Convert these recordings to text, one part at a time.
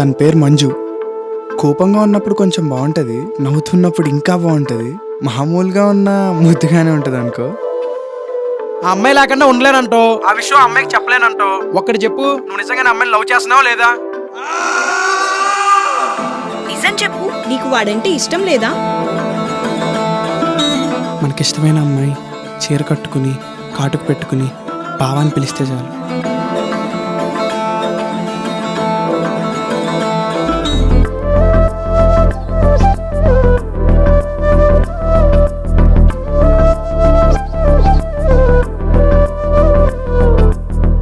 తన పేరు మంజు. కోపంగా ఉన్నప్పుడు కొంచెం బాగుంటుంది, నవ్వుతున్నప్పుడు ఇంకా బాగుంటుంది, మామూలుగా ఉన్న ముద్దుగానే ఉంటుంది అనుకో. ఆ అమ్మాయి లేకుండా ఉండలేనంటో, ఆ విషయం ఆ అమ్మాయికి చెప్పలేనంటో. ఒక్కటి చెప్పు, నువ్వు నిజంగానే అమ్మాయిని లవ్ చేస్తున్నావా లేదా? నిజం చెప్పు, నీకు వాడంటే ఇష్టం లేదా? మనకిష్టమైన అమ్మాయి చీర కట్టుకుని కాటుకు పెట్టుకుని బావాన్ని పిలిస్తే చాలు.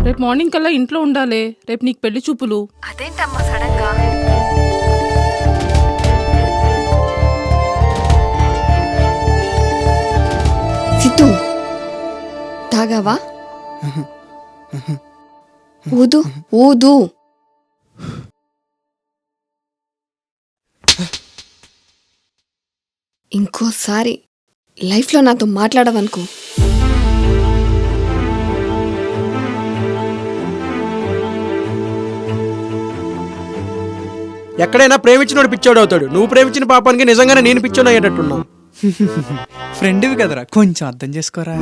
రేపు మార్నింగ్ కల్లా ఇంట్లో ఉండాలి. రేపు నీకు పెళ్లి చూపులు. అదేంటమ్మా సడన్ గా? సిద్ధు, తాగావా? ఊదు ఊదు. ఇంకోసారి లైఫ్లో నాతో మాట్లాడవనుకో. ఎక్కడైనా ప్రేమించినోడు పిచ్చోడు అవుతాడు. నువ్వు ప్రేమించిన పాపానికి నిజంగానే నేను పిచ్చోడు అయ్యేటట్టున్నావు. ఫ్రెండ్వి కదరా, కొంచెం అర్థం చేసుకోరా.